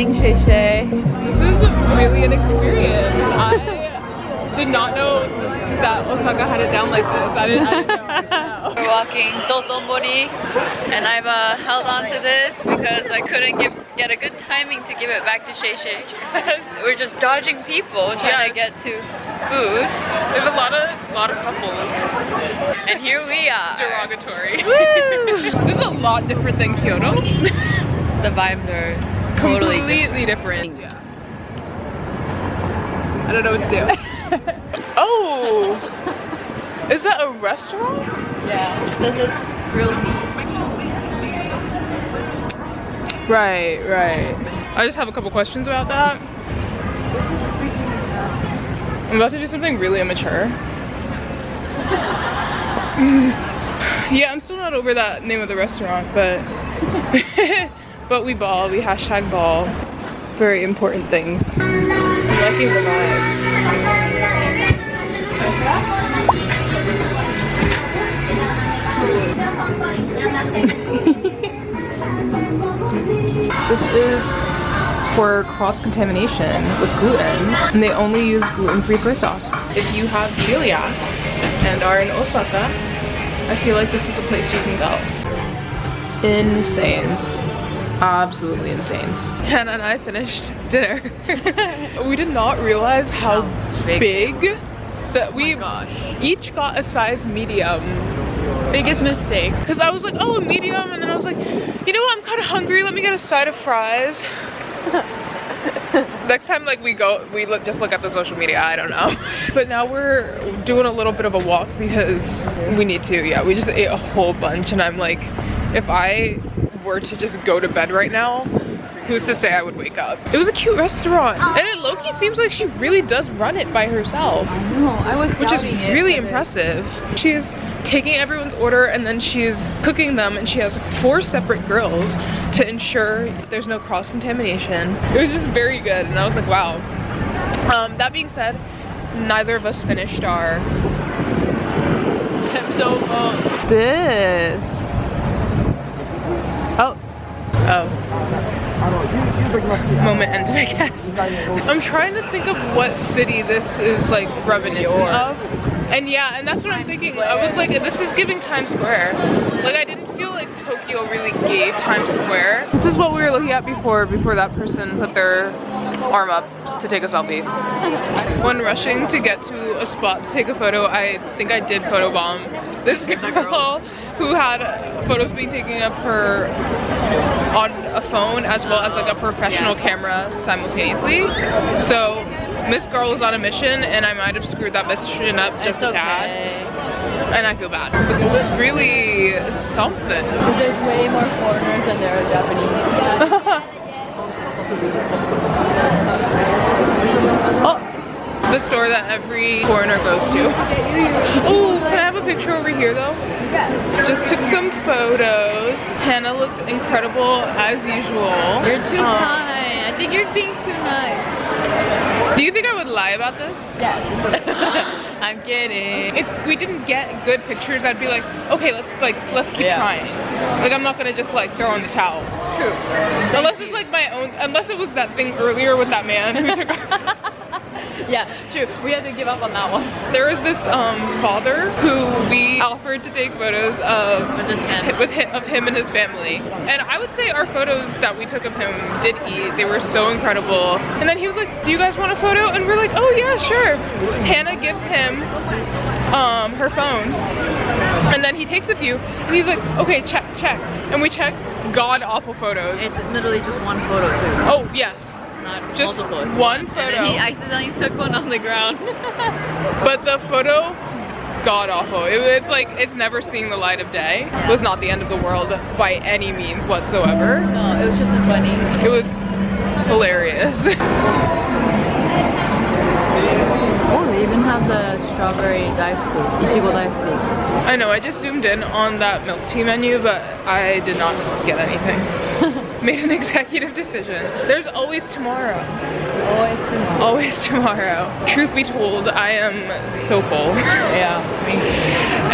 morning, Shay Shay. This is really an experience. I did not know that Osaka had it down like this. I didn't know. We're walking Dotonbori, and I've held on to this because I couldn't get a good timing to give it back to Shay Shay. We're just dodging people trying to get to food. There's a lot of couples. And here we are. Derogatory. Woo! This is a lot different than Kyoto. The vibes are totally completely different. Yeah. I don't know what to do. Oh! Is that a restaurant? Yeah, it says it's grilled meat. Right. I just have a couple questions about that. I'm about to do something really immature. Yeah, I'm still not over that name of the restaurant, but but we ball, we hashtag ball. Very important things. I'm liking the vibe. This is for cross-contamination with gluten, and they only use gluten-free soy sauce. If you have celiacs and are in Osaka, I feel like this is a place you can go. Insane. Absolutely insane. Hannah and I finished dinner. We did not realize how big that we each got a size medium. Biggest mistake. Because I was like, oh, a medium, and then I was like, you know what, I'm kind of hungry, let me get a side of fries. Next time like we just look at the social media, I don't know. But now we're doing a little bit of a walk because we need to. Yeah, we just ate a whole bunch, and I'm like, if I were to just go to bed right now, who's to say I would wake up? It was a cute restaurant, and it low-key seems like she really does run it by herself. I know, which is really impressive. She's taking everyone's order, and then she's cooking them, and she has 4 separate grills to ensure there's no cross-contamination. It was just very good, and I was like, wow. That being said, neither of us finished our... I'm so full. This. Oh. Moment ended, I guess. I'm trying to think of what city this is like reminiscent of. And yeah, and that's what I'm thinking. I was like, this is giving Times Square. Like, I didn't feel like Tokyo really gave Times Square. This is what we were looking at before that person put their arm up to take a selfie. When rushing to get to a spot to take a photo, I think I did photobomb this girl who had photos being taken of her on a phone as well as like a professional camera simultaneously. So Miss Girl was on a mission, and I might have screwed that mission up just a tad. And I feel bad. But this is really something. There's way more foreigners than there are Japanese. Oh, the store that every foreigner goes to. Oh, can I have a picture over here though? Yeah. Just took some photos. Hannah looked incredible as usual. You're too kind. I think you're being too nice. Do you think I would lie about this? Yes. I'm kidding. If we didn't get good pictures, I'd be like, okay, let's keep trying. Like, I'm not gonna just like throw in the towel. True. Unless it's like my own, unless it was that thing earlier with that man who took Yeah, true. We had to give up on that one. There was this father who we offered to take photos of of him and his family. And I would say our photos that we took of him did eat. They were so incredible. And then he was like, do you guys want a photo? And we're like, oh yeah, sure. Hannah gives him her phone. And then he takes a few and he's like, okay, check. And we check god-awful photos. It's literally just one photo too. Oh, yes. Not just multiple. one photo. And then he accidentally took one on the ground. But the photo, god awful. It's like, it's never seeing the light of day. It was not the end of the world by any means whatsoever. No, it was just funny. It was hilarious. Oh, they even have the strawberry daifuku, ichigo daifuku. I know, I just zoomed in on that milk tea menu, but I did not get anything. Made an executive decision. There's always tomorrow. Always tomorrow. Always tomorrow. Truth be told, I am so full. Yeah, me too.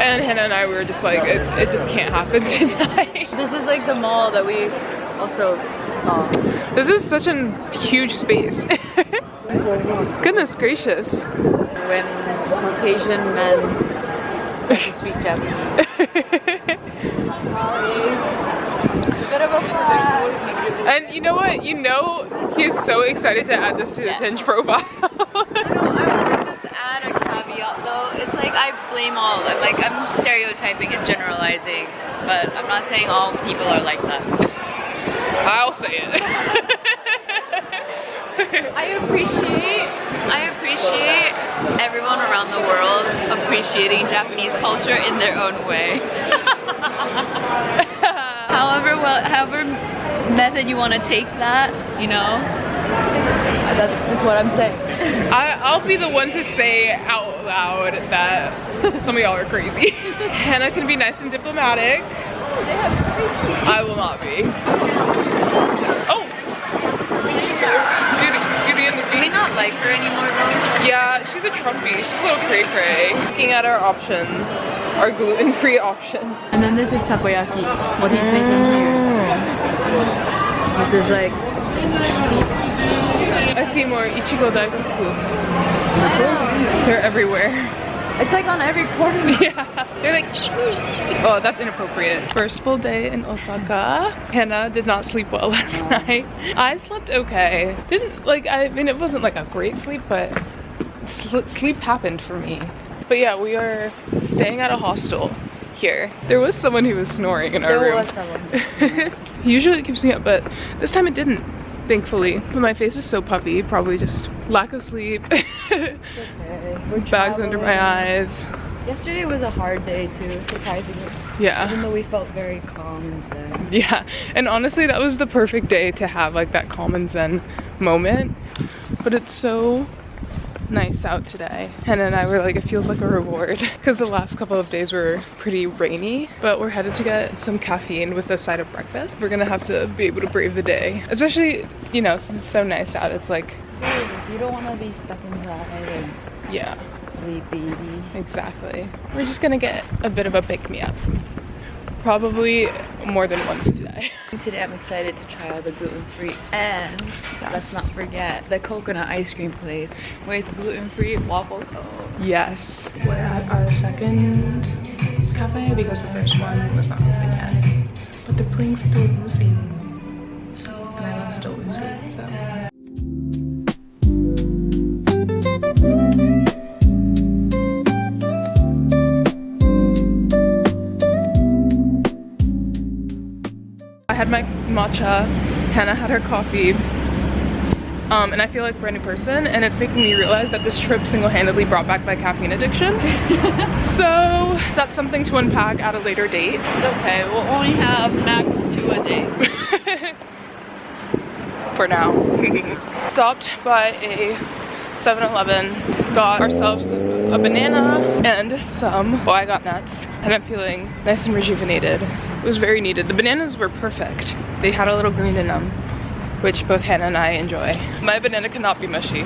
And Hannah and I were just like, it just can't happen tonight. This is like the mall that we also song. This is such a huge space. Goodness gracious. When Caucasian men start to speak Japanese. Bit of a flag. And you know what? You know he's so excited to add this to his Hinge profile. I want to just add a caveat though. It's like I blame all. I'm stereotyping and generalizing, but I'm not saying all people are like that. I'll say it. I appreciate everyone around the world appreciating Japanese culture in their own way. However method you want to take that, you know, that's just what I'm saying. I'll be the one to say out loud that some of y'all are crazy. Hannah can be nice and diplomatic. I will not be. Oh! Do we not like her anymore though? Yeah, she's a Trumpy. She's a little cray-cray. Looking at our options, our gluten-free options. And then this is takoyaki, what he's making here. This is like... I see more Ichigo Daifuku. They're everywhere. It's like on every corner. Yeah. They're like, oh, that's inappropriate. First full day in Osaka. Hannah did not sleep well last night. I slept okay. I mean, it wasn't like a great sleep, but sleep happened for me. But yeah, we are staying at a hostel here. There was someone who was snoring in our room. There was someone. Usually it keeps me up, but this time it didn't, thankfully. But my face is so puffy, probably just lack of sleep. Okay. We're Bags under my eyes. Yesterday was a hard day too, surprisingly. Yeah. Even though we felt very calm and zen. Yeah, and honestly that was the perfect day to have like that calm and zen moment. But it's so nice out today. Hannah and I were like, it feels like a reward because the last couple of days were pretty rainy, but we're headed to get some caffeine with a side of breakfast. We're gonna have to be able to brave the day, especially, you know, since it's so nice out. It's like, you don't want to be stuck inside and yeah, sleepy. exactly. We're just gonna get a bit of a pick-me-up, probably more than once today. Today I'm excited to try out the gluten-free and let's not forget the coconut ice cream place with gluten-free waffle cone. Yes. We're at our second cafe because the first one was not open yet. But the plank's still woozy. And I'm still woozy, so. I had my matcha, Hannah had her coffee, and I feel like a brand new person, and it's making me realize that this trip single-handedly brought back my caffeine addiction. So that's something to unpack at a later date. It's okay, we'll only have max 2 a day. For now. Stopped by a 7-Eleven, got ourselves a banana and some, well, I got nuts, and I'm feeling nice and rejuvenated. It was very needed. The bananas were perfect. They had a little green in them, which both Hannah and I enjoy. My banana cannot be mushy.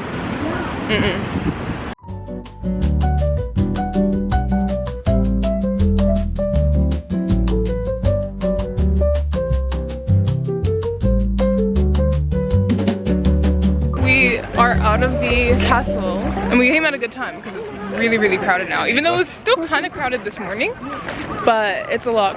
We are out of the castle and we came at a good time because it's really, really crowded now. Even though it was still kind of crowded this morning, but it's a lot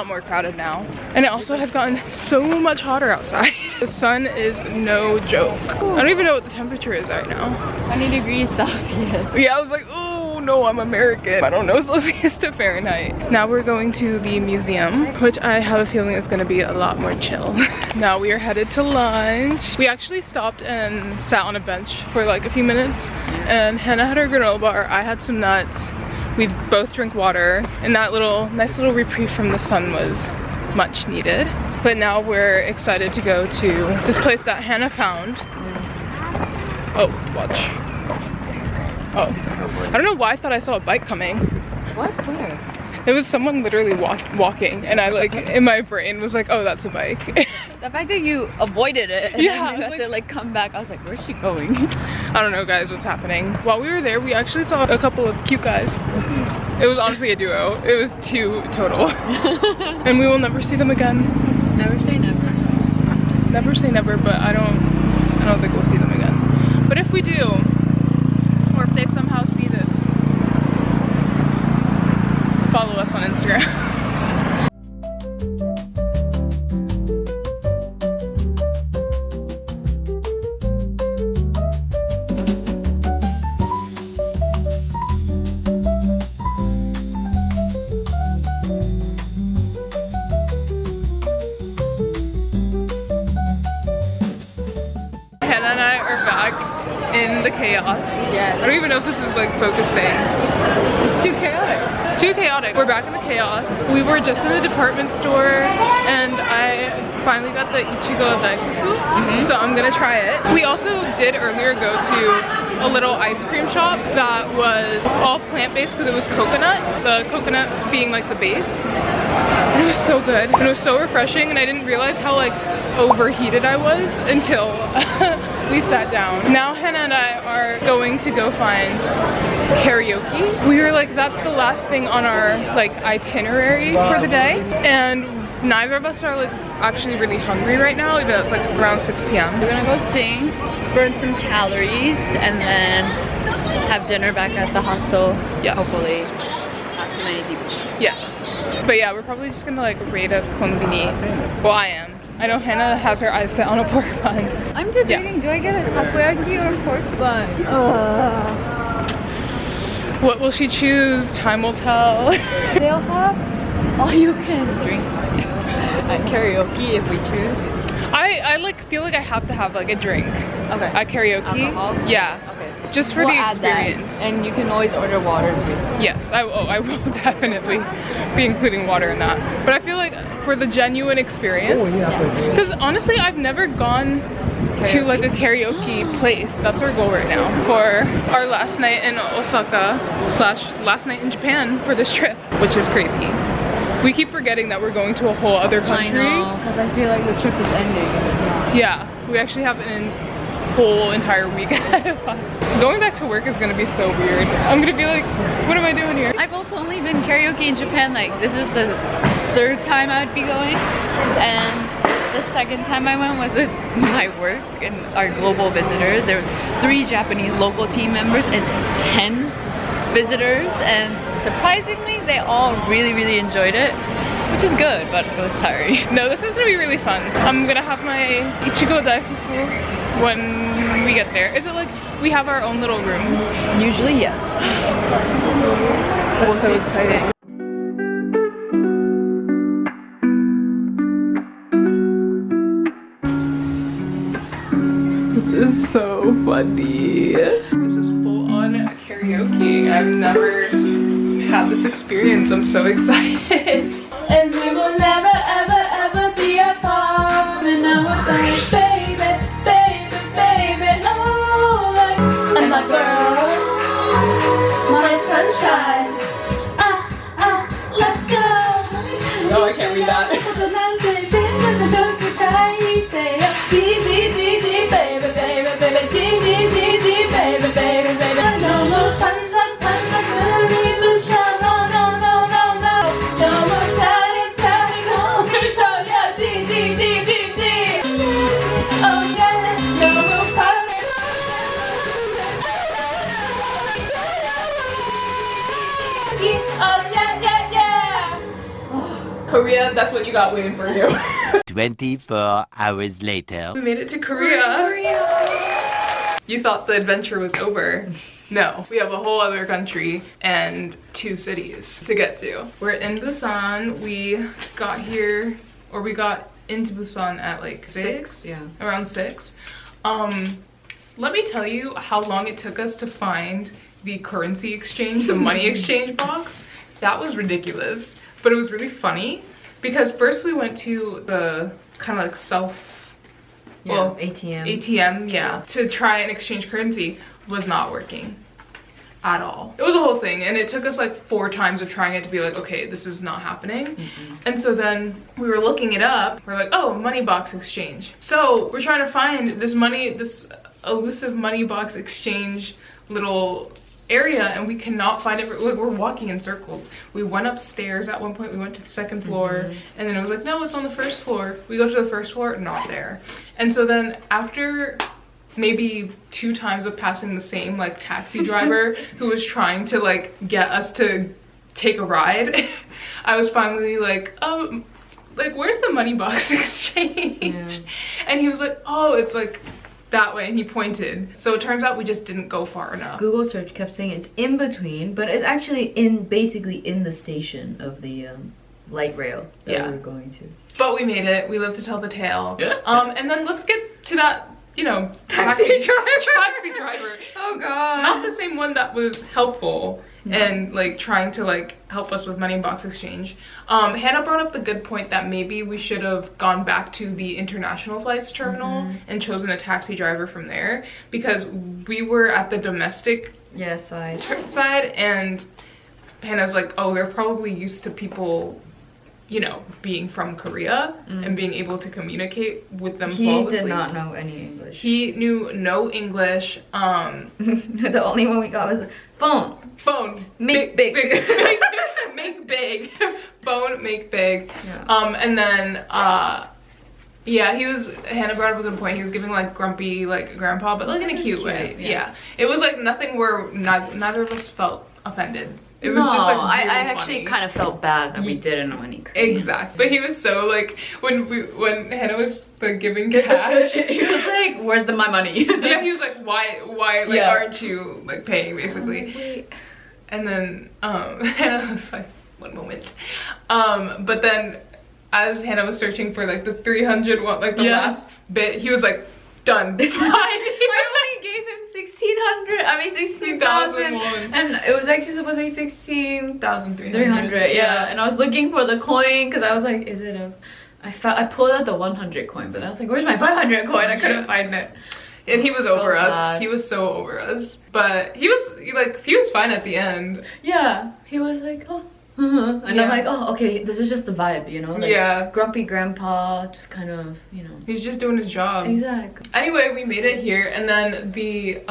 more crowded now. And it also has gotten so much hotter outside. The sun is no joke. I don't even know what the temperature is right now. 20 degrees Celsius. Yeah, I was like, oh no, I'm American. I don't know Celsius to Fahrenheit. Now we're going to the museum, which I have a feeling is gonna be a lot more chill. Now we are headed to lunch. We actually stopped and sat on a bench for like a few minutes, and Hannah had her granola bar, I had some nuts. We both drank water, and that nice little reprieve from the sun was much needed. But now we're excited to go to this place that Hannah found. Oh, watch. Oh, I don't know why I thought I saw a bike coming. What? Where? It was someone literally walking, and I like, in my brain was like, oh, that's a bike. The fact that you avoided it and yeah, then you had to like come back, I was like, where's she going? I don't know, guys, what's happening. While we were there, we actually saw a couple of cute guys. It was honestly a duo. It was 2 total. And we will never see them again. Never say never. never say never, but I don't think we'll see them again. But if we do, or if they somehow see this, follow us on Instagram. In the chaos. Yes. I don't even know if this is like focusing. It's too chaotic. It's too chaotic. We're back in the chaos. We were just in the department store and I finally got the Ichigo Daifuku. So I'm gonna try it. We also did earlier go to a little ice cream shop that was all plant-based because it was coconut. The coconut being like the base. And it was so good. And it was so refreshing and I didn't realize how like overheated I was until we sat down. Now Hannah and I are going to go find karaoke. We were like, that's the last thing on our like itinerary for the day. And neither of us are like actually really hungry right now, even though it's like around 6 p.m. We're gonna go sing, burn some calories, and then have dinner back at the hostel. Yes. Hopefully not too many people. Yes. But yeah, we're probably just gonna like raid a konbini. Well, I am. I know Hannah has her eyes set on a pork bun. I'm debating, do I get a takoyaki or pork bun? What will she choose? Time will tell. They'll have all you can drink at karaoke if we choose. I like feel like I have to have like a drink. Okay. At karaoke. Alcohol? Yeah. Okay. Just for the experience. And you can always order water too. Yes, I will definitely be including water in that. But I feel like for the genuine experience, because honestly, I've never gone to like a karaoke place. That's our goal right now for our last night in Osaka / last night in Japan for this trip, which is crazy. We keep forgetting that we're going to a whole other country. I know, because I feel like the trip is ending. Yeah, we actually have an whole entire week ahead of us. Going back to work is gonna be so weird. I'm gonna be like, what am I doing here? I've also only been karaoke in Japan, like this is the 3rd time I would be going. And the 2nd time I went was with my work and our global visitors. There was 3 Japanese local team members and 10 visitors, and surprisingly they all really enjoyed it, which is good, but it was tiring. No, this is gonna be really fun. I'm gonna have my Ichigo Daifuku when we get there. Is it like we have our own little room? Usually, yes. That's so exciting. This is so funny. This is full on karaoke. I've never had this experience. I'm so excited. And we will never ever be apart. And I was like, baby, oh, like, and my girls, my sunshine. Let's go. No, I can't read that. Korea, that's what you got waiting for you. 24 hours later. We made it to Korea. You thought the adventure was over. No, we have a whole other country and 2 cities to get to. We're in Busan. We got here, or we got into Busan at like 6? Yeah. Around 6. Let me tell you how long it took us to find the currency exchange, the money exchange box. That was ridiculous, but it was really funny because first we went to the kind of like ATM, yeah, to try and exchange currency. Was not working at all. It was a whole thing, and it took us like 4 times of trying it to be like, okay, this is not happening. And so then we were looking it up. We're like, oh, money box exchange. So we're trying to find this elusive money box exchange little area and we cannot find it. Like, we're walking in circles. We went upstairs at one point, we went to the second floor, and then it was like, no, it's on the first floor. We go to the first floor, not there. And so then after maybe 2 times of passing the same like taxi driver who was trying to like get us to take a ride, I was finally like, like, where's the money box exchange? Yeah. And he was like, oh, it's like that way, and he pointed. So it turns out we just didn't go far enough. Google search kept saying it's in between, but it's actually basically in the station of the light rail that we were going to. But we made it. We lived to tell the tale. Yeah. And then let's get to that, you know, taxi driver. Oh god. Not the same one that was helpful and like trying to like help us with money box exchange. Hannah brought up the good point that maybe we should have gone back to the international flights terminal and chosen a taxi driver from there, because we were at the domestic side, and Hannah's like, oh, they're probably used to people, you know, being from Korea and being able to communicate with them flawlessly. He did not know any English. He knew no English. The only one we got was phone. Make big. Make big. Phone, make big. Yeah. And then yeah, Hannah brought up a good point. He was giving like grumpy like grandpa, but like in a cute way. Yeah. It was like nothing where neither of us felt offended. It was just like really I actually kind of felt bad that we didn't know any Korean. Exactly. But he was so like, when Hannah was like giving cash, he was like, where's my money? Yeah, he was like, why like aren't you like paying, basically? Wait. And then Hannah was like, one moment. But then as Hannah was searching for like the 300 one, like the last bit, he was like, done. I only gave him 1,600. I mean 16,000, and it was actually supposed to be 16,300. Yeah, and I was looking for the coin because I was like, is it a? I pulled out the 100 coin, but I was like, where's my 500 coin? I couldn't find it. And he was over us. He was so over us. But he was fine at the end. Yeah, he was like, oh. And I'm like, oh, okay, this is just the vibe, you know? Like, grumpy grandpa, just kind of, you know. He's just doing his job. Exactly. Anyway, we made it here, and then the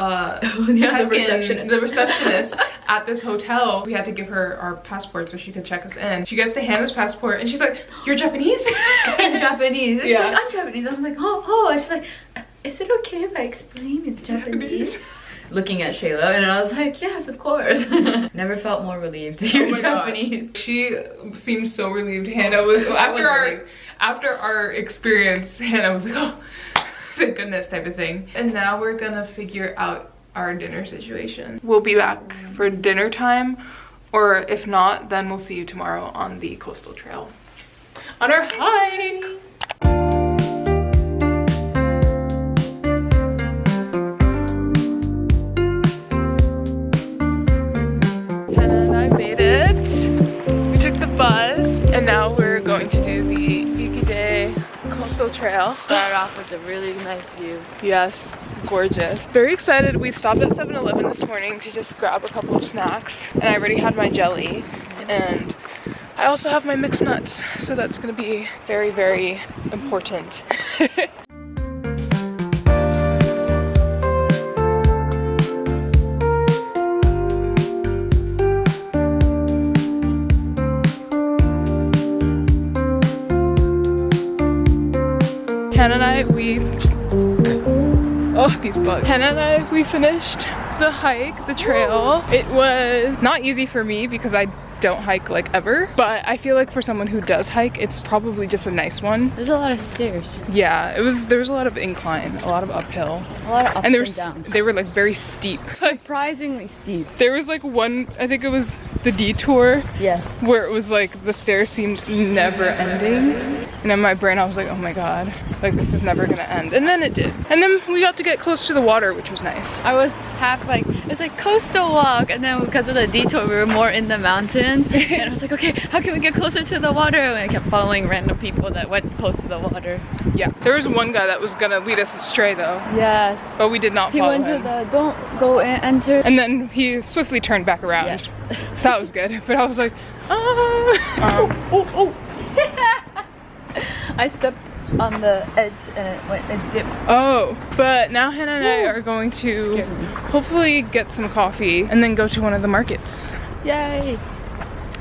receptionist at this hotel, we had to give her our passport so she could check us in. She gets to Hannah's passport, and she's like, you're Japanese? In Japanese. And she's like, I'm Japanese. I was like, oh. And she's like, is it okay if I explain in Japanese? Looking at Shayla, and I was like, yes, of course. Never felt more relieved to hear Japanese. Gosh. She seemed so relieved. Hannah was after our experience, Hannah was like, oh, thank goodness, type of thing. And now we're gonna figure out our dinner situation. We'll be back for dinner time, or if not, then we'll see you tomorrow on the coastal trail on our hike. Bus, and now we're going to do the Hongdae coastal trail. Start off with a really nice view. Yes, gorgeous. Very excited. We stopped at 7-Eleven this morning to just grab a couple of snacks, and I already had my jelly, and I also have my mixed nuts, so that's going to be very, very important. Hannah and I, we finished the hike, the trail. It was not easy for me because I don't hike like ever, but I feel like for someone who does hike, it's probably just a nice one. There's a lot of stairs. Yeah, there was a lot of incline, a lot of uphill. A lot of ups and downs. They were like very steep. Surprisingly steep. There was like one, I think it was the detour. Yeah. Where it was like the stairs seemed never ending. And in my brain I was like, oh my god, like this is never gonna end. And then it did. And then we got to get close to the water, which was nice. I was half like, it's like coastal walk, and then because of the detour we were more in the mountains. And I was like, okay, how can we get closer to the water? And I kept following random people that went close to the water. Yeah, there was one guy that was gonna lead us astray though. Yes. But we did not follow him. He went to the don't go in, enter. And then he swiftly turned back around. Yes. So that was good. But I was like, ah. I stepped on the edge and it dipped. Oh, but now Hannah and I are going to hopefully get some coffee and then go to one of the markets. Yay!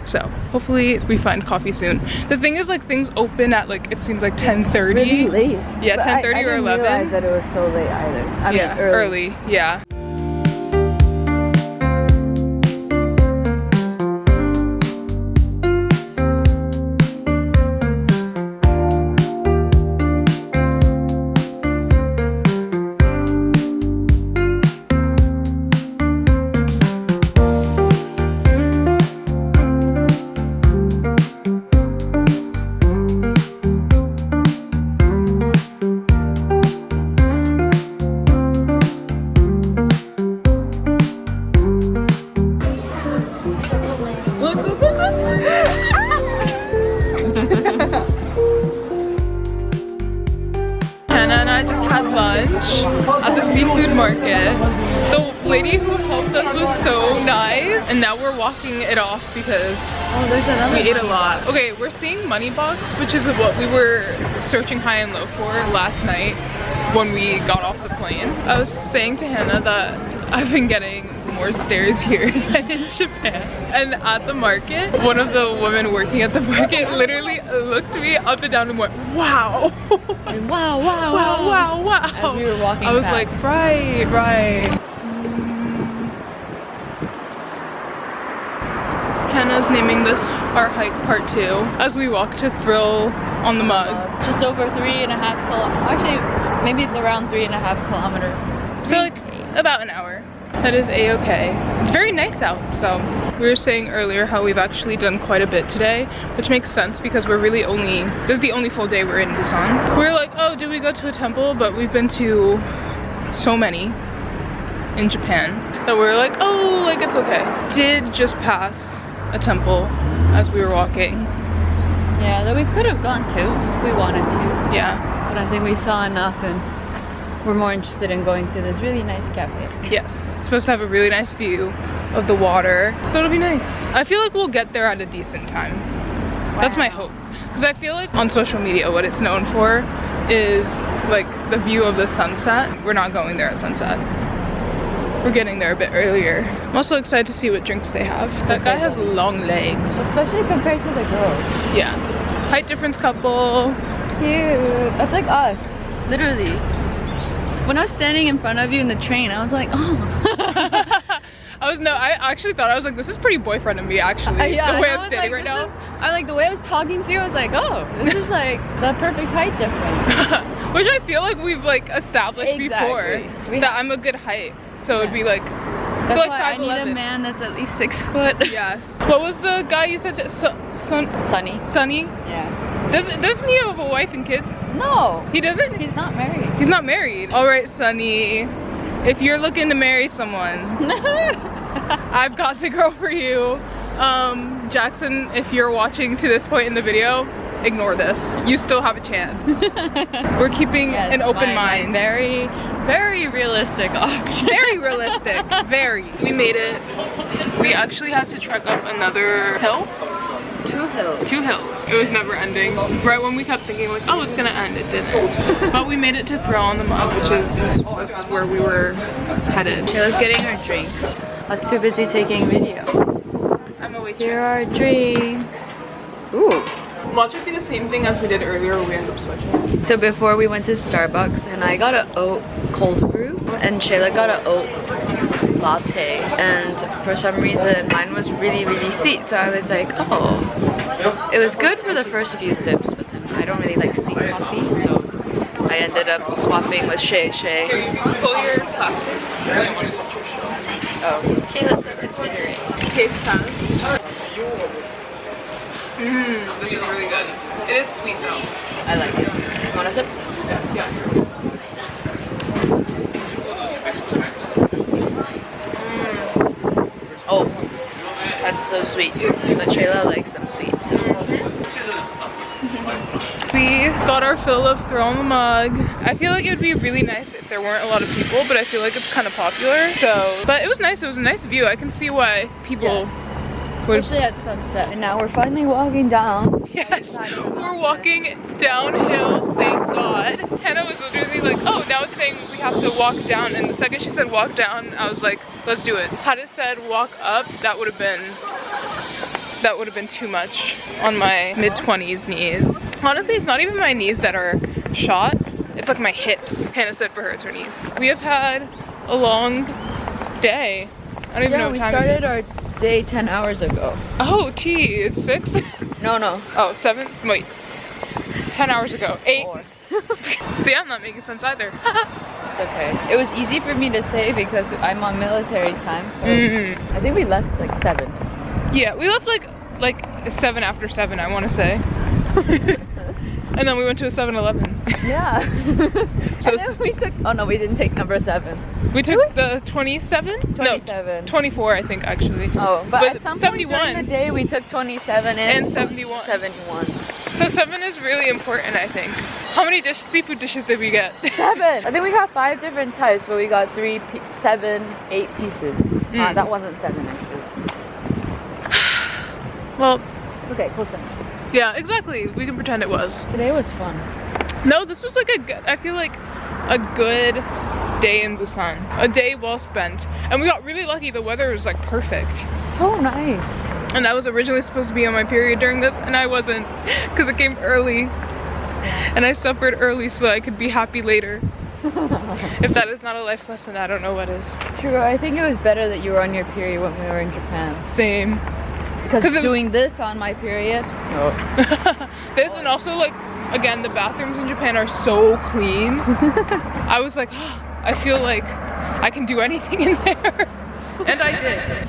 So hopefully we find coffee soon. The thing is, like, things open at like, it seems like 10:30. Really late. Yeah, 10:30 or 11. I didn't realize that it was so late either. I mean, early. Yeah. Hannah and I just had lunch at the seafood market. The lady who helped us was so nice, and now we're walking it off because we ate a lot. Okay, we're seeing Money Box, which is what we were searching high and low for last night when we got off the plane. I was saying to Hannah that I've been getting more stares here than in Japan. And at the market, one of the women working at the market literally looked me up and down and went, wow. And wow, wow, wow, wow, wow. As we were walking I was past. like, right. Hannah's naming this our hike part 2 as we walk to Thrill on the Mug. Just over 3.5 kilometers. Actually, maybe it's around 3.5 kilometers. So like about an hour. That is a-okay. It's very nice out. So we were saying earlier how we've actually done quite a bit today, which makes sense because we're really only, this is the only full day we're in Busan. We were like, oh, did we go to a temple? But we've been to so many in Japan that we're like, oh, like it's okay. Did just pass a temple as we were walking. Yeah, that we could have gone to if we wanted to. Yeah. But I think we saw enough and we're more interested in going to this really nice cafe. Yes, it's supposed to have a really nice view of the water, so it'll be nice. I feel like we'll get there at a decent time. Wow. That's my hope. Because I feel like on social media what it's known for is like the view of the sunset. We're not going there at sunset. We're getting there a bit earlier. I'm also excited to see what drinks they have. That guy has long legs. Especially compared to the girls. Yeah. Height difference couple. Cute. That's like us. Literally. When I was standing in front of you in the train, I was like, oh. I actually thought, I was like, this is pretty boyfriend of me actually. Yeah, the way I'm standing right now. I like the way I was talking to you, I was like, oh, this is like the perfect height difference. Which I feel like we've like established before that I'm a good height. So it'd be like, that's so like why 5'11". I need a man that's at least 6 foot. Yes. What was the guy you said? Sunny. Sunny? Yeah. Doesn't he have a wife and kids? No. He doesn't? He's not married. He's not married. All right, Sunny. If you're looking to marry someone, I've got the girl for you. Jackson, if you're watching to this point in the video, ignore this. You still have a chance. We're keeping an open mind. Very, very realistic option. Very realistic. Very. We made it. We actually had to trek up another hill. 2 hills. 2 hills. It was never ending. Right when we kept thinking like, oh, it's gonna end, it didn't. But we made it to Thrill on the Mug, that's where we were headed. Shayla's getting her drinks. I was too busy taking video. I'm a waitress. Here are drinks. Ooh. Watch it be the same thing as we did earlier where we ended up switching. So before we went to Starbucks and I got an oat cold brew and Shayla got an oat latte, and for some reason mine was really, really sweet, so I was like, oh. It was good for the first few sips, but then I don't really like sweet coffee, so I ended up swapping with Shay. Pull your plastic. Oh. Shayla's so considerate. Taste test. This is really good. It is sweet though. I like it. Want a sip? Yes. Oh, that's so sweet. But Shayla likes them sweet, so. We got our fill of Thrill on the Mug. I feel like it would be really nice if there weren't a lot of people, but I feel like it's kind of popular. So, but it was nice. It was a nice view. I can see why people would. Especially at sunset. And now we're finally walking down. Yes, we're walking downhill, thank god. Hannah was literally like, oh, now it's saying we have to walk down. And the second she said walk down, I was like, let's do it. Had it said walk up, that would have been too much on my mid-20s knees. Honestly, it's not even my knees that are shot. It's like my hips. Hannah said for her, it's her knees. We have had a long day. I don't even know what time it is. We started our day 10 hours ago. Oh, it's 6? No. Oh, 7? Wait. 10 hours ago. 8. 4. See, I'm not making sense either. It's okay. It was easy for me to say because I'm on military time. So I think we left like 7. Yeah, we left like 7 after 7, I want to say. And then we went to a 7-Eleven. Yeah. So and then we took, oh no, we didn't take number 7. We took the 27? 27. No, 24 I think actually. Oh, but at some 71. point during the day we took 27 and 71. 71. So 7 is really important, I think. How many seafood dishes did we get? 7. I think we got 5 different types, but we got 7, 8 pieces. That wasn't 7 actually. Well, okay, close enough. Yeah, exactly. We can pretend it was. Today was fun. No, this was like I feel like a good day in Busan. A day well spent. And we got really lucky. The weather was like perfect. So nice. And I was originally supposed to be on my period during this and I wasn't because it came early. And I suffered early so that I could be happy later. If that is not a life lesson, I don't know what is. True, I think it was better that you were on your period when we were in Japan. Same. Because doing this on my period, no. This and also like, again, the bathrooms in Japan are so clean. I was like, oh, I feel like I can do anything in there. And I did.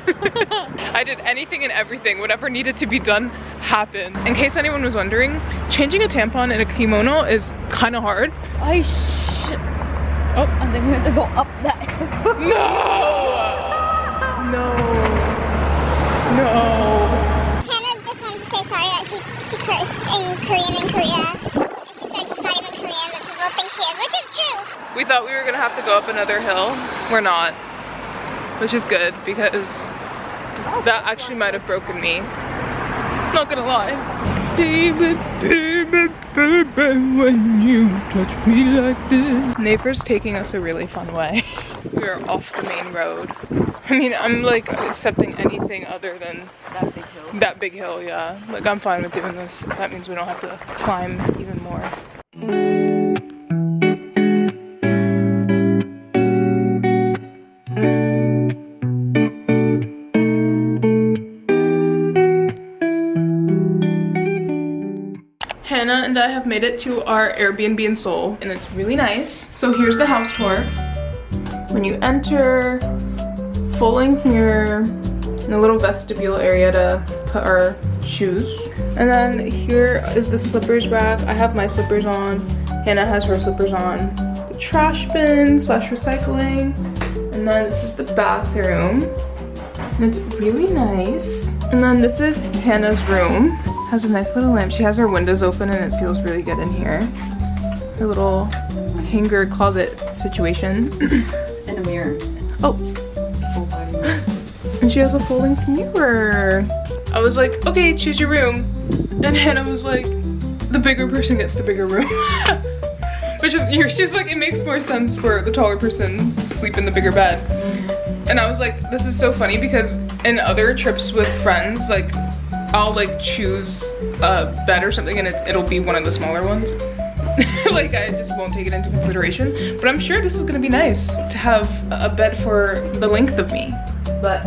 I did anything and everything. Whatever needed to be done happened. In case anyone was wondering, changing a tampon in a kimono is kind of hard. Oh, I think we have to go up that. No! Hannah just wanted to say sorry that she cursed in Korean in Korea. And she said she's not even Korean, but people think she is, which is true. We thought we were gonna have to go up another hill. We're not. Which is good because that actually might have broken me. Not gonna lie. Baby, baby, baby, when you touch me like this. Neighbor's taking us a really fun way. We are off the main road. I mean, I'm like accepting anything other than That big hill. that big hill, yeah. Like I'm fine with doing this. That means we don't have to climb even more. Hannah and I have made it to our Airbnb in Seoul and it's really nice. So here's the house tour. When you enter, full length mirror, and a little vestibule area to put our shoes. And then here is the slippers rack. I have my slippers on. Hannah has her slippers on. The trash bin / recycling. And then this is the bathroom. And it's really nice. And then this is Hannah's room. Has a nice little lamp. She has her windows open and it feels really good in here. Her little hanger closet situation. And a mirror. Oh. And she has a folding mirror. I was like, okay, choose your room. And Hannah was like, the bigger person gets the bigger room. Which is, she was like, it makes more sense for the taller person to sleep in the bigger bed. And I was like, this is so funny because in other trips with friends, like, I'll like choose a bed or something and it'll be one of the smaller ones. Like I just won't take it into consideration. But I'm sure this is gonna be nice to have a bed for the length of me. But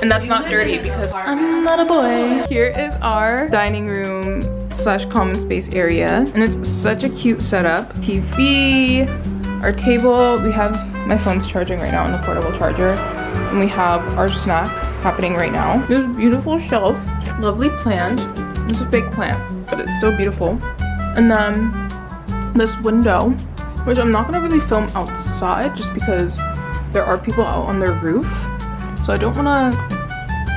and that's not dirty because I'm not a boy. Here is our dining room / common space area. And it's such a cute setup. TV, our table, we have my phone's charging right now on the portable charger. And we have our snack happening right now. This beautiful shelf, lovely plant. It's a fake plant, but it's still beautiful. And then this window, which I'm not gonna really film outside just because there are people out on their roof. So I don't wanna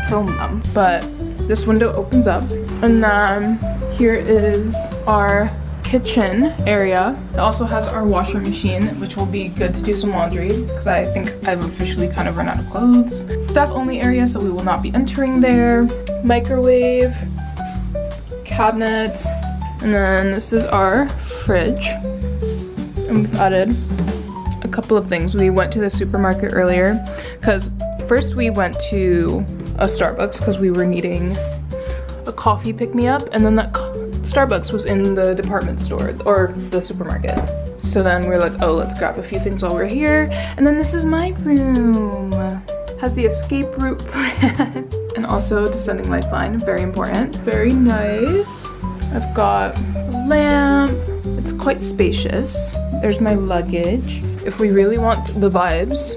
film them, but this window opens up. And then here is our kitchen area. It also has our washer machine, which will be good to do some laundry because I think I've officially kind of run out of clothes. Staff only area, so we will not be entering there. Microwave, cabinet, and then this is our fridge. and we've added a couple of things. We went to the supermarket earlier because first we went to a Starbucks because we were needing a coffee pick-me-up, and then that Starbucks was in the department store or the supermarket. So then we're like, oh, let's grab a few things while we're here. And then this is my room. Has the escape route plan and also descending lifeline, very important. Very nice. I've got a lamp. It's quite spacious. There's my luggage. If we really want the vibes,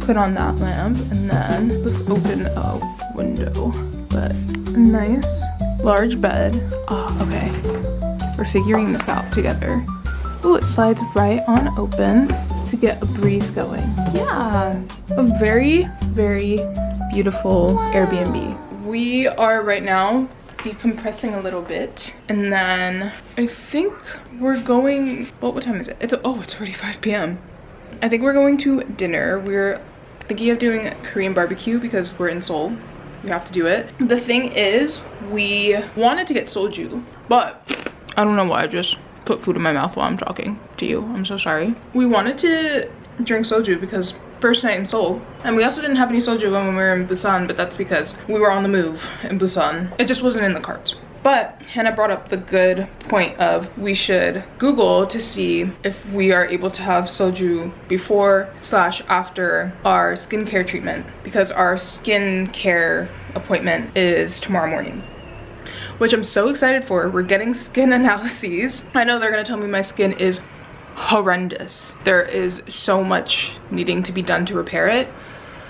put on that lamp, and then let's open a window. But a nice large bed. Oh, okay. We're figuring this out together. Ooh, it slides right on open to get a breeze going. Yeah, a very, very beautiful Airbnb. We are right now decompressing a little bit, and then I think we're going, what time is it? It's already 5 p.m. I think we're going to dinner. We're thinking of doing Korean barbecue because we're in Seoul. We have to do it. The thing is, we wanted to get soju, but I don't know why I just put food in my mouth while I'm talking to you. I'm so sorry. We wanted to drink soju because first night in Seoul, and we also didn't have any soju when we were in Busan, but that's because we were on the move in Busan. It just wasn't in the carts. But Hannah brought up the good point of we should Google to see if we are able to have soju before/after our skincare treatment, because our skincare appointment is tomorrow morning, which I'm so excited for. We're getting skin analyses. I know they're gonna tell me my skin is horrendous. There is so much needing to be done to repair it,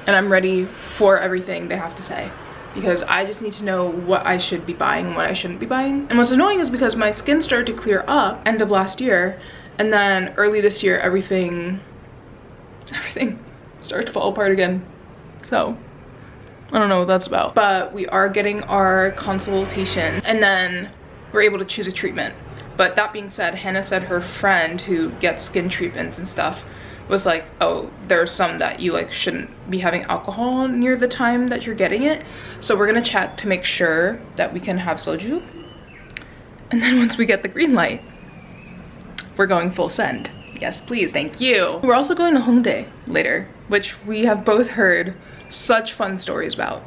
and I'm ready for everything they have to say, because I just need to know what I should be buying and what I shouldn't be buying. And what's annoying is because my skin started to clear up end of last year, and then early this year everything started to fall apart again. So I don't know what that's about. But we are getting our consultation, and then we're able to choose a treatment. But that being said, Hannah said her friend who gets skin treatments and stuff was like, oh, there's some that you like shouldn't be having alcohol near the time that you're getting it. So we're gonna check to make sure that we can have soju. And then once we get the green light, we're going full send. Yes, please, thank you. We're also going to Hongdae later, which we have both heard such fun stories about.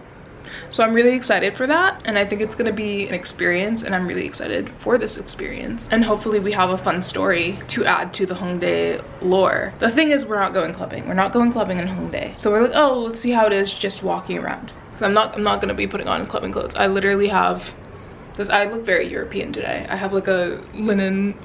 So I'm really excited for that, and I think it's gonna be an experience, and I'm really excited for this experience. And hopefully we have a fun story to add to the Hongdae lore. The thing is, we're not going clubbing. We're not going clubbing in Hongdae. So we're like, oh, let's see how it is just walking around. So I'm not gonna be putting on clubbing clothes. I literally have this, I look very European today. I have like a linen.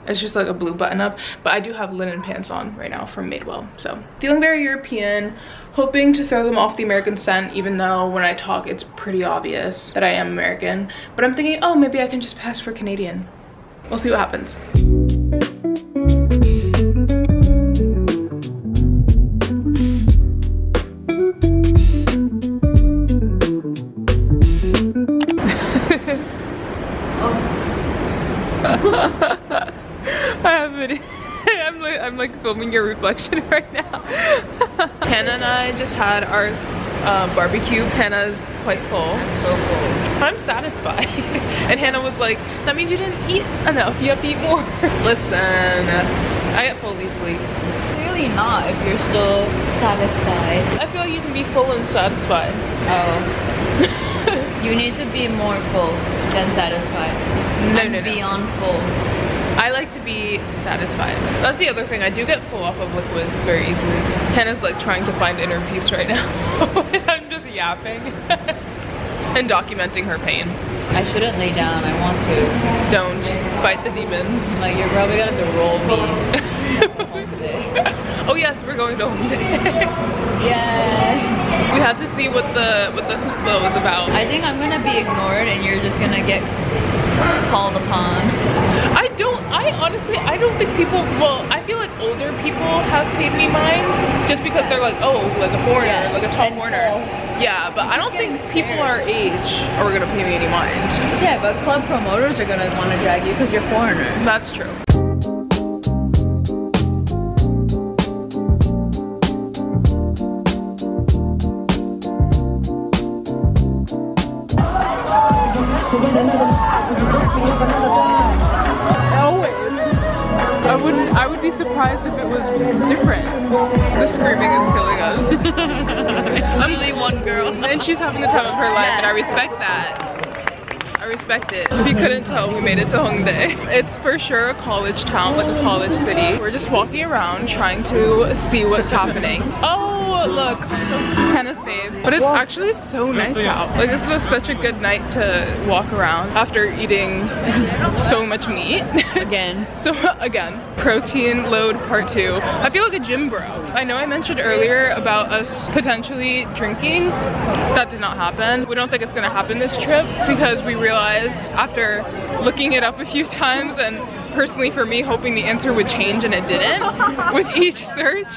It's just like a blue button up, but I do have linen pants on right now from Madewell. So feeling very European, hoping to throw them off the American scent, even though when I talk it's pretty obvious that I am American. But I'm thinking, oh, maybe I can just pass for Canadian. We'll see what happens. I'm like filming your reflection right now. Hannah and I just had our barbecue. Hannah's quite full. I'm so full. I'm satisfied. And Hannah was like, that means you didn't eat enough. You have to eat more. Listen, I get full easily. Clearly not if you're still satisfied. I feel like you can be full and satisfied. Oh. You need to be more full than satisfied. No. Beyond full. I like to be satisfied. That's the other thing. I do get full off of liquids very easily. Hannah's like trying to find inner peace right now. I'm just yapping and documenting her pain. I shouldn't lay down. I want to. Don't fight the demons. Like, you're probably gonna have to roll me. Oh yes, we're going to Hongdae. Yeah. We have to see what the hoopla was about. I think I'm gonna be ignored, and you're just gonna get called upon. I don't think people, well, I feel like older people have paid me mind just because they're like, oh, like a foreigner, yeah, like a tall foreigner. Yeah, but I don't think people our age are gonna pay me any mind. Yeah, but club promoters are gonna wanna drag you because you're foreigner. That's true. Oh, be surprised if it was different. The screaming is killing us. I'm only one girl. And she's having the time of her life, and I respect that. I respect it. If you couldn't tell, we made it to Hongdae. It's for sure a college town, like a college city. We're just walking around trying to see what's happening. Oh, look, Hannah's fave. But it's actually so nice out. Like, this is such a good night to walk around after eating so much meat. Again. So again, protein load part 2. I feel like a gym bro. I know I mentioned earlier about us potentially drinking. That did not happen. We don't think it's gonna happen this trip because we realized after looking it up a few times, and personally for me hoping the answer would change, and it didn't, with each search,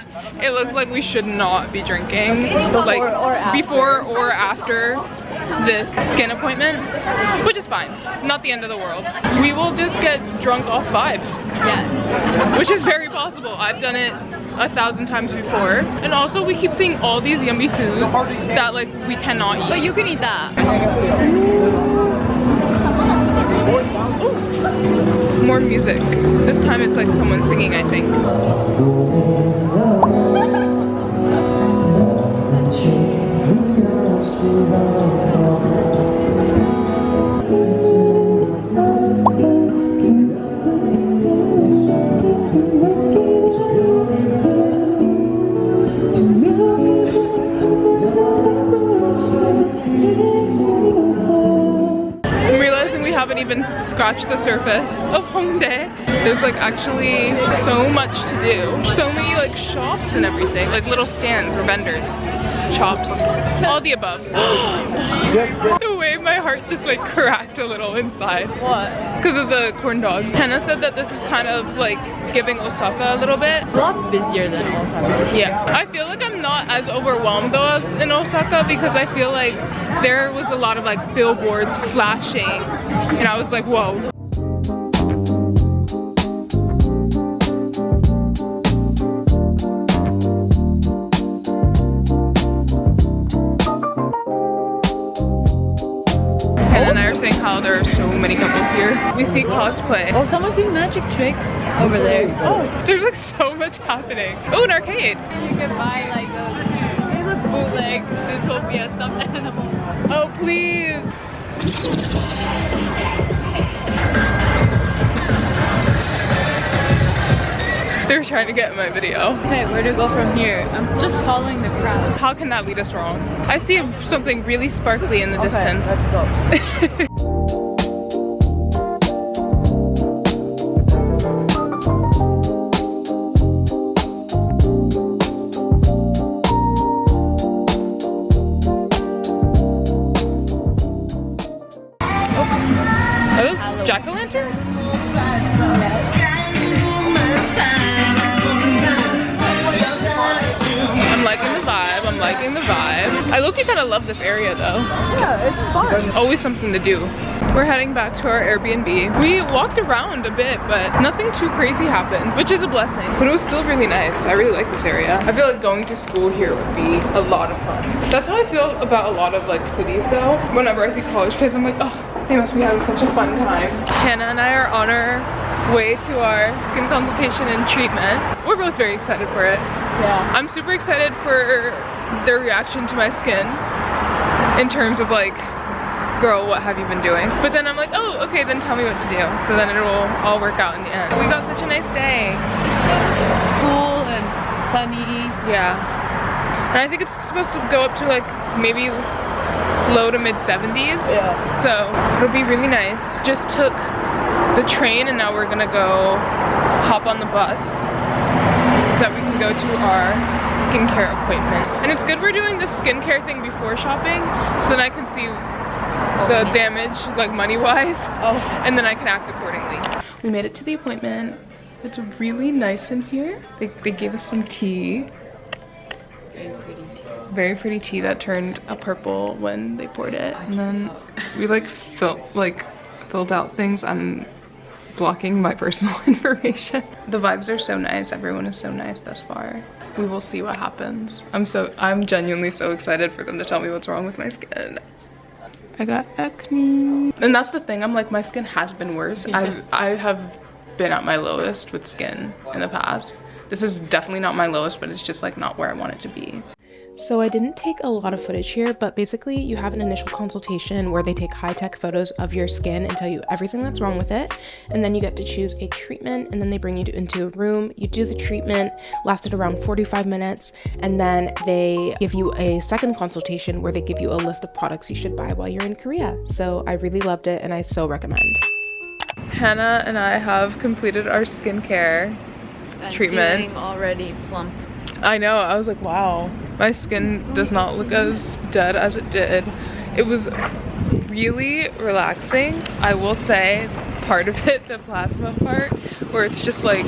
it looks like we should not be drinking like before or after this skin appointment, which is fine, not the end of the world. We will just get drunk off vibes. Yes. Which is very possible. I've done it 1,000 times before. And also we keep seeing all these yummy foods that like we cannot eat. But you can eat that. Ooh. More music. This time it's like someone singing, I think. I'm realizing we haven't even scratched the surface of Hongdae. There's like actually so much to do. So many like shops and everything, like little stands or vendors, shops, all the above. The way my heart just like cracked a little inside. What? Because of the corn dogs. Hannah said that this is kind of like giving Osaka a little bit. A lot busier than Osaka. Yeah. I feel like I'm not as overwhelmed though as in Osaka because I feel like there was a lot of like billboards flashing and I was like, whoa. And I are saying how there are so many couples here. We see cosplay. Oh, someone's doing magic tricks over there. Oh, there's like so much happening. Oh, an arcade. You can buy like those bootleg Zootopia stuffed animals. Oh, please. They're trying to get my video. Okay, where to go from here? I'm just following the crowd. How can that lead us wrong? I see something really sparkly in the distance. Let's go. Are those jack-o'-lanterns? I'm liking the vibe, I'm liking the vibe. I low-key kind of love this area though. Yeah, it's fun. Always something to do. We're heading back to our Airbnb. We walked around a bit, but nothing too crazy happened, which is a blessing. But it was still really nice. I really like this area. I feel like going to school here would be a lot of fun. That's how I feel about a lot of like cities though. Whenever I see college kids, I'm like, oh, they must be having such a fun time. Hannah and I are on our way to our skin consultation and treatment. We're both very excited for it. Yeah. I'm super excited for their reaction to my skin in terms of like, girl, what have you been doing? But then I'm like, oh, okay, then tell me what to do. So then it'll all work out in the end. We got such a nice day. Cool and sunny. Yeah. And I think it's supposed to go up to like maybe low to mid 70s. Yeah. So it'll be really nice. Just took the train and now we're gonna go hop on the bus so that we can go to our skincare appointment. And it's good we're doing this skincare thing before shopping so then I can see the damage, like money-wise, and then I can act accordingly. We made it to the appointment. It's really nice in here. They gave us some tea. Very pretty tea that turned a purple when they poured it. And then we like filled out things. I'm blocking my personal information. The vibes are so nice. Everyone is so nice thus far. We will see what happens. I'm genuinely so excited for them to tell me what's wrong with my skin. I got acne. And that's the thing, I'm like, my skin has been worse. Yeah. I have been at my lowest with skin in the past. This is definitely not my lowest, but it's just like not where I want it to be. So I didn't take a lot of footage here, but basically you have an initial consultation where they take high-tech photos of your skin and tell you everything that's wrong with it, and then you get to choose a treatment, and then they bring you into a room. You do the treatment, lasted around 45 minutes, and then they give you a second consultation where they give you a list of products you should buy while you're in Korea. So I really loved it and I so recommend. Hannah and I have completed our skincare treatment. Feeling already plump. I know, I was like, wow, my skin does not look as dead as it did. It was really relaxing. I will say part of it, the plasma part, where it's just like,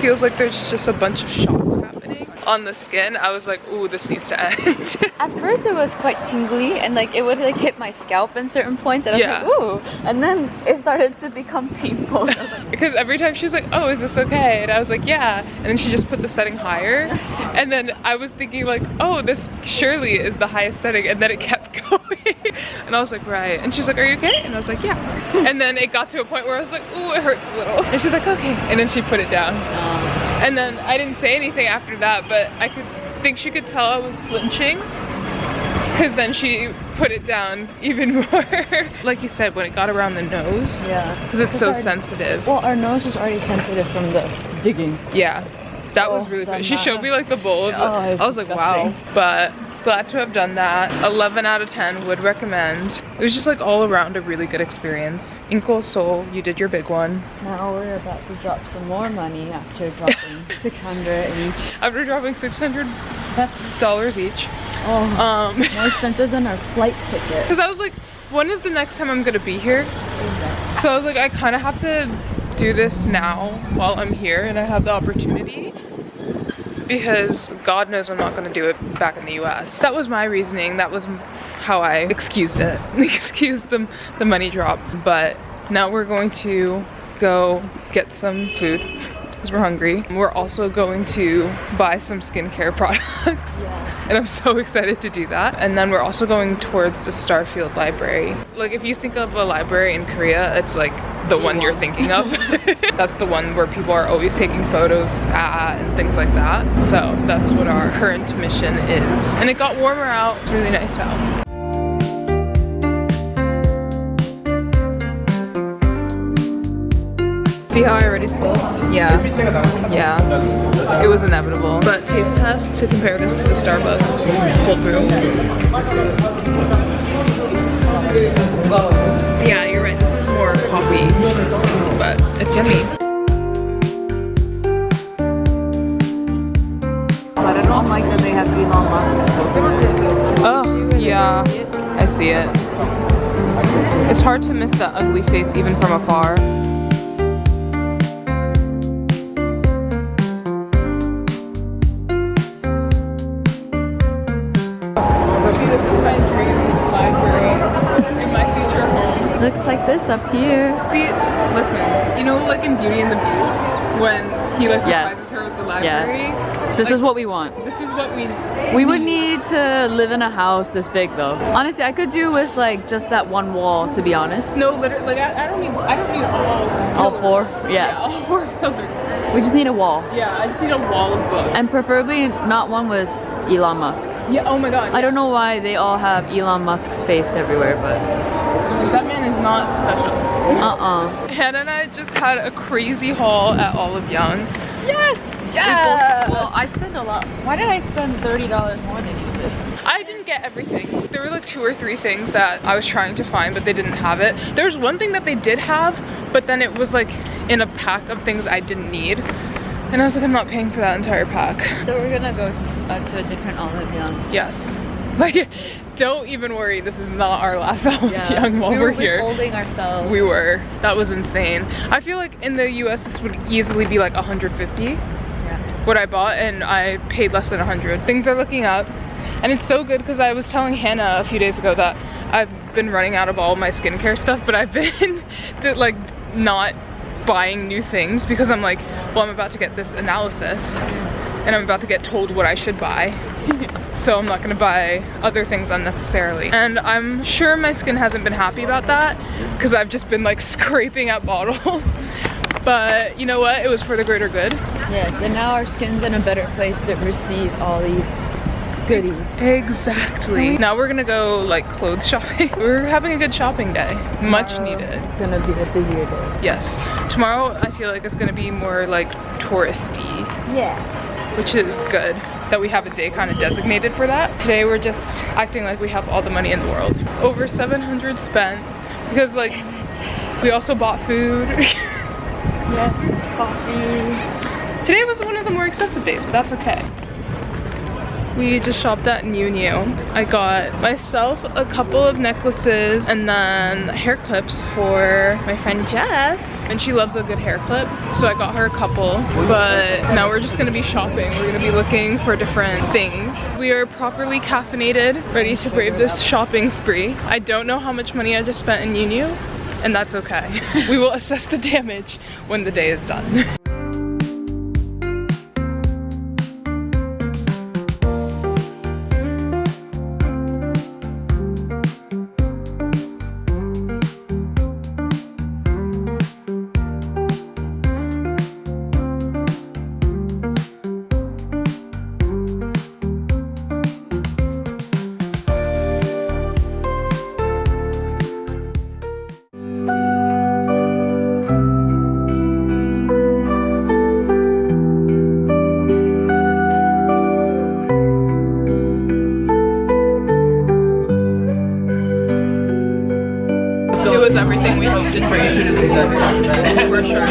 feels like there's just a bunch of shocks happening on the skin. I was like, ooh, this needs to end. At first it was quite tingly and like it would like hit my scalp in certain points and I was like, ooh, and then it started to become painful. Because every time she was like, oh, is this okay? And I was like, yeah. And then she just put the setting higher. And then I was thinking like, oh, this surely is the highest setting. And then it kept going. And I was like, right. And she's like, are you okay? And I was like, yeah. And then it got to a point where I was like, ooh, it hurts a little. And she's like, okay. And then she put it down. And then I didn't say anything after that, but I think she could tell I was flinching, because then she put it down even more. Like you said, when it got around the nose, because it's so sensitive. Well, our nose is already sensitive from the digging. Yeah, that was really fun. She showed me like the bowl of I was like, wow. But glad to have done that. 11 out of 10 would recommend. It was just like all around a really good experience. Inko, Seoul, you did your big one. Now we're about to drop some more money after dropping 600 each. After dropping $600 each. Oh, more expensive than our flight ticket. Because I was like, when is the next time I'm gonna be here? Exactly. So I was like, I kind of have to do this now while I'm here and I have the opportunity, because God knows I'm not going to do it back in the US. That was my reasoning. That was how I excused it. Excused the money drop. But now we're going to go get some food because we're hungry. We're also going to buy some skincare products. And I'm so excited to do that. And then we're also going towards the Starfield Library. Like if you think of a library in Korea, it's like the one you're thinking of. That's the one where people are always taking photos at and things like that. So that's what our current mission is. And it got warmer out, it's really nice out. See how I already spilled? Yeah. Yeah. It was inevitable. But taste test to compare this to the Starbucks cold brew. Yeah, you're right. This is more coffee, but it's yummy. I don't like that they have Elon Musk's. Oh, yeah. I see it. It's hard to miss that ugly face even from afar. This is my dream library in my future home. Looks like this up here. See, listen, you know like in Beauty and the Beast when he like surprises her with the library? Yes. This is what we want. This is what we would need to live in a house this big though. Honestly, I could do with like just that one wall, to be honest. No, literally, like I don't need all four. Yeah, all 4 pillars. We just need a wall. Yeah, I just need a wall of books. And preferably not one with Elon Musk. Yeah, oh my god. I don't know why they all have Elon Musk's face everywhere, but that man is not special. Hannah and I just had a crazy haul at Olive Young. Yes! Yes! Well, I spent a lot. Why did I spend $30 more than you did? I didn't get everything. There were like 2 or 3 things that I was trying to find, but they didn't have it. There was one thing that they did have, but then it was like in a pack of things I didn't need. And I was like, I'm not paying for that entire pack. So we're gonna go to a different Olive Young. Yes. Like, don't even worry, this is not our last Olive Young while we're here. We were withholding ourselves. We were. That was insane. I feel like in the US this would easily be like 150. What I bought, and I paid less than 100. Things are looking up. And it's so good because I was telling Hannah a few days ago that I've been running out of all my skincare stuff, but I've been like not buying new things because I'm like, well, I'm about to get this analysis and I'm about to get told what I should buy. So I'm not gonna buy other things unnecessarily. And I'm sure my skin hasn't been happy about that because I've just been like scraping at bottles. But you know what? It was for the greater good. Yes, and now our skin's in a better place to receive all these goodies. Exactly. Now we're gonna go like clothes shopping. We're having a good shopping day. Much needed. It's gonna be a busier day. Yes. Tomorrow I feel like it's gonna be more like touristy. Yeah. Which is good that we have a day kind of designated for that. Today we're just acting like we have all the money in the world. Over 700 spent because like we also bought food. Yes, coffee. Today was one of the more expensive days, but that's okay. We just shopped at New New. I got myself a couple of necklaces and then hair clips for my friend Jess. And she loves a good hair clip, so I got her a couple. But now we're just gonna be shopping. We're gonna be looking for different things. We are properly caffeinated, ready to brave this shopping spree. I don't know how much money I just spent in New New, and that's okay. We will assess the damage when the day is done. It was everything we hoped and dreamed. For sure.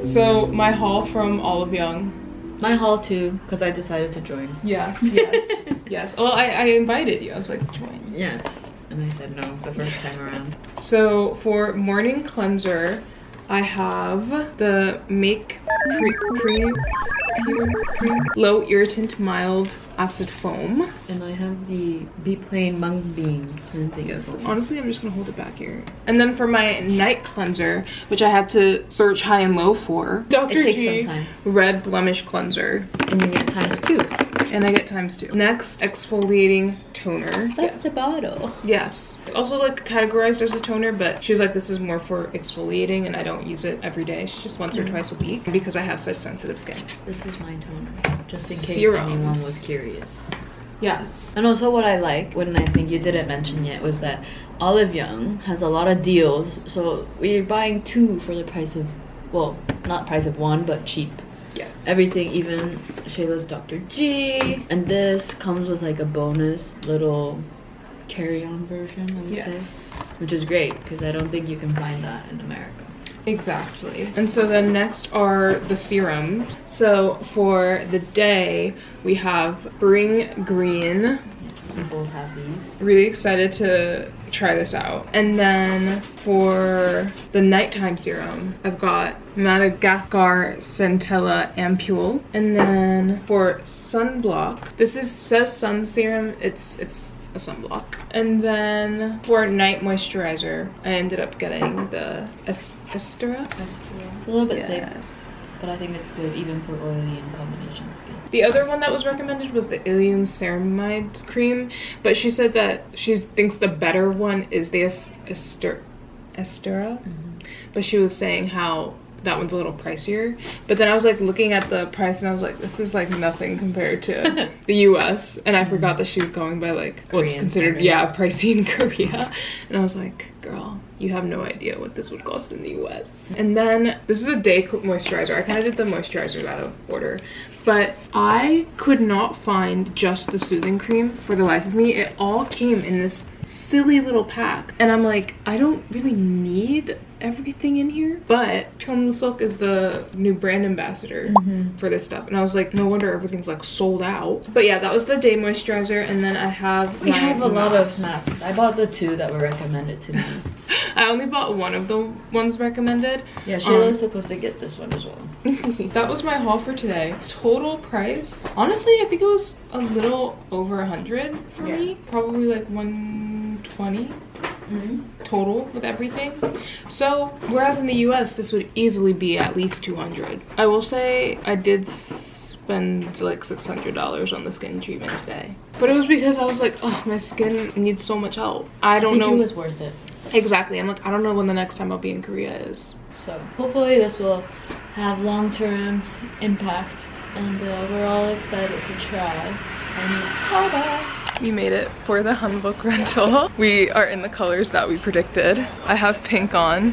So my haul from Olive Young. My haul too, because I decided to join. Yes, yes, yes. Well, I invited you. I was like, join. Yes, and I said no the first time around. So for morning cleanser, I have the Make Low Irritant Mild Acid Foam. And I have the Be Plain Mung Bean cleansing. Yes, foam. honestly, I'm just gonna hold it back here. And then for my night cleanser, which I had to search high and low for, Dr. It takes G some time. Red Blemish Cleanser. And you get ×2. And I get ×2. Next, exfoliating toner. That's the bottle. Yes. It's also like categorized as a toner, but she was like, this is more for exfoliating and I don't use it every day. She just once or twice a week because I have such sensitive skin. This is my toner, just in case Serums. anyone was curious. Yes. And also what I like, when I think you didn't mention yet, was that Olive Young has a lot of deals. So we're buying 2 for the price of, well, not price of 1, but cheap. Yes. Everything, even Shayla's Dr. G. And this comes with like a bonus little carry-on version, I would say. Which is great, because I don't think you can find that in America. Exactly. And so then next are the serums. So for the day, we have Bring Green. Yes, we both have these. Really excited to try this out. And then for the nighttime serum, I've got Madagascar Centella Ampule. And then for sunblock, this says sun serum. It's a sunblock. And then for night moisturizer, I ended up getting the Estera. It's a little bit thick, but I think it's good even for oily and combination skin. The other one that was recommended was the Ilium Ceramide cream, but she said that she thinks the better one is the Estera. But she was saying how that one's a little pricier. But then I was like looking at the price and I was like, this is like nothing compared to the US. And I forgot that she was going by like what's considered pricey in Korea. And I was like, girl, you have no idea what this would cost in the US. And then this is a day moisturizer. I kind of did the moisturizers out of order, but I could not find just the soothing cream for the life of me. It all came in this silly little pack, and I'm like, I don't really need everything in here. But Kyung Silk is the new brand ambassador for this stuff, and I was like, no wonder everything's like sold out. But yeah, that was the day moisturizer. And then I have we have a lot of masks. I bought the 2 that were recommended to me. I only bought one of the ones recommended. Yeah, Shayla's supposed to get this one as well. That was my haul for today. Total price, honestly, I think it was a little over 100 for me. Probably like 120 total with everything. So whereas in the US this would easily be at least 200. I will say I did spend like $600 on the skin treatment today. But it was because I was like, oh, my skin needs so much help. I don't know. It was worth it. Exactly. I'm like, I don't know when the next time I'll be in Korea is. So hopefully this will have long-term impact, and we're all excited to try. We made it for the hanbok rental. We are in the colors that we predicted. I have pink on.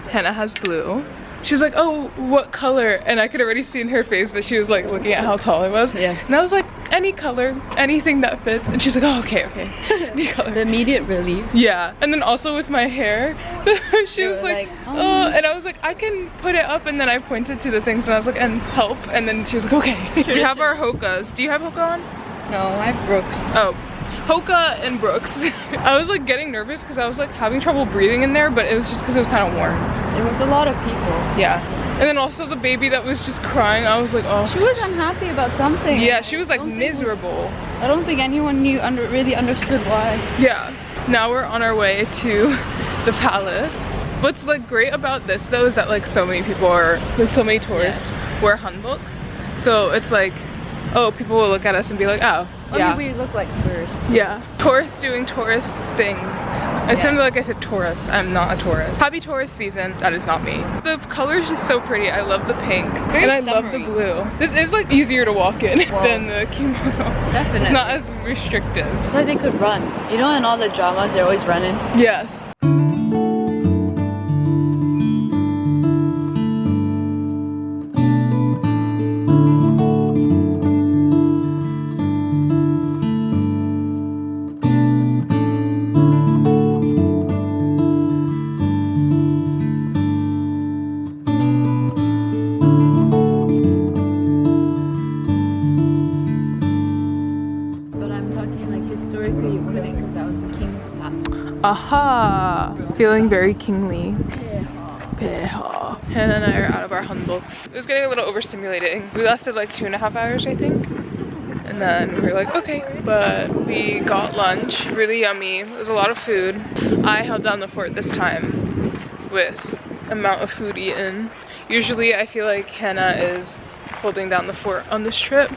Hannah has blue. She's like, oh, what color? And I could already see in her face that she was like looking at how tall I was. Yes. And I was like, any color, anything that fits. And she's like, oh, okay. Any color. The immediate relief. Yeah. And then also with my hair, she was like, oh, and I was like, I can put it up. And then I pointed to the things and I was like, and help. And then she was like, okay. We have our Hokas. Do you have Hoka on? No, I have Brooks. Oh. Hoka and Brooks. I was like getting nervous because I was like having trouble breathing in there, but it was just because it was kind of warm. There was a lot of people. Yeah. And then also the baby that was just crying, I was like, oh. She was unhappy about something. Yeah, she was like miserable. I don't think anyone really understood why. Yeah. Now we're on our way to the palace. What's like great about this though is that like so many people are, like so many tourists wear hanboks. So it's like, oh, people will look at us and be like, oh, yeah. We look like tourists. Yeah. Tourists doing tourist things. It sounded like I said tourist. I'm not a tourist. Happy tourist season. That is not me. The color is just so pretty. I love the pink. Very and I summery. love the blue. This is like easier to walk in than the kimono. Definitely. It's not as restrictive. It's like they could run. You know, in all the dramas, they're always running. Yes. Aha! Feeling very kingly. Hannah and I are out of our hanboks. It was getting a little overstimulating. We lasted like 2.5 hours, I think. And then we were like, okay. But we got lunch, really yummy. It was a lot of food. I held down the fort this time with amount of food eaten. Usually I feel like Hannah is holding down the fort on this trip,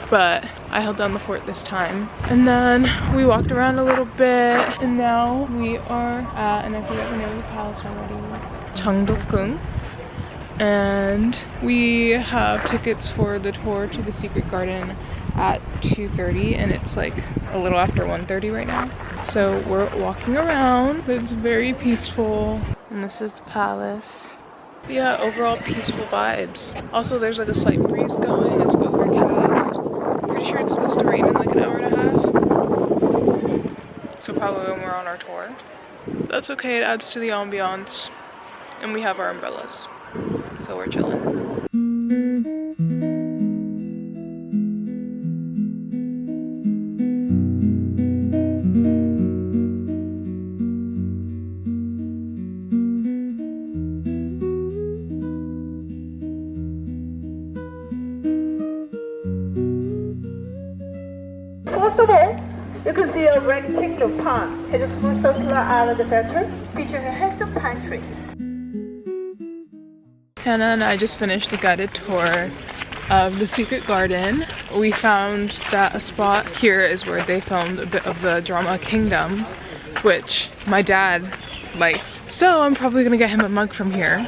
but I held down the fort this time. And then we walked around a little bit, and now we are at, and I forget the name of the palace already, Changdeokgung. And we have tickets for the tour to the secret garden at 2:30, and it's like a little after 1:30 right now. So we're walking around. It's very peaceful. And this is the palace. Yeah, overall peaceful vibes. Also, there's like a slight breeze going. It's overcast. Pretty sure it's supposed to rain in like an hour and a half. So probably when we're on our tour. That's okay, it adds to the ambiance. And we have our umbrellas. So we're chilling. First of all, you can see a rectangular pond has a full circular island center featuring a handsome pine tree. Hannah and I just finished the guided tour of the secret garden. We found that a spot here is where they filmed a bit of the drama Kingdom, which my dad likes. So I'm probably gonna get him a mug from here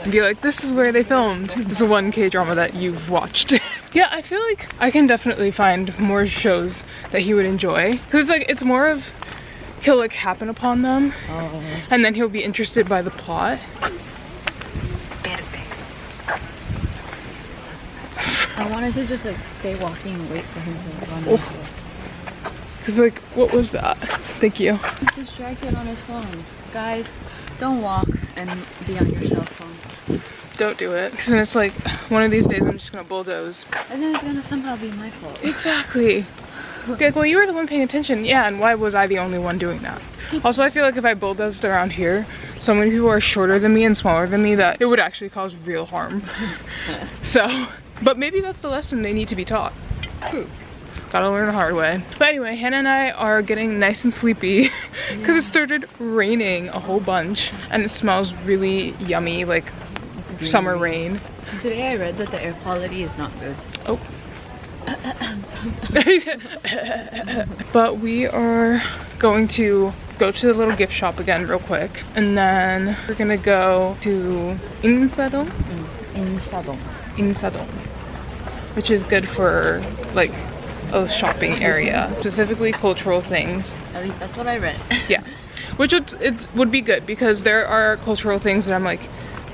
and be like, this is where they filmed this one K-drama that you've watched. Yeah, I feel like I can definitely find more shows that he would enjoy. Cause it's like, it's more of, he'll like happen upon them and then he'll be interested by the plot. I wanted to just like stay walking and wait for him to run into us. Cause like, what was that? Thank you. He's distracted on his phone. Guys, don't walk and be on your cell phone. Don't do it. Cause then it's like, one of these days I'm just gonna bulldoze. And then it's gonna somehow be my fault. Exactly. Okay, well you were the one paying attention. Yeah, and why was I the only one doing that? Also, I feel like if I bulldozed around here, so many people are shorter than me and smaller than me that it would actually cause real harm. So, but maybe that's the lesson they need to be taught. True. Gotta learn the hard way. But anyway, Hannah and I are getting nice and sleepy because it started raining a whole bunch and it smells really yummy, like summer rain. Today I read that the air quality is not good. Oh. But we are going to go to the little gift shop again real quick, and then we're gonna go to Insadong, which is good for like a shopping area, specifically cultural things. At least that's what I read. Yeah, which would be good because there are cultural things that I'm like,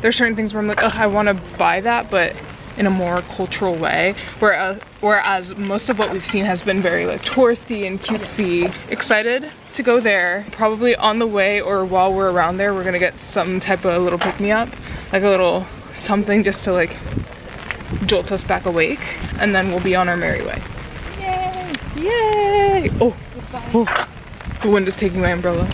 there's certain things where I'm like, oh, I want to buy that, but in a more cultural way, whereas most of what we've seen has been very like touristy and cutesy. Excited to go there. Probably on the way or while we're around there, we're gonna get some type of little pick-me-up, like a little something just to like jolt us back awake, and then we'll be on our merry way. Yay! Yay! Oh, oh, the wind is taking my umbrella.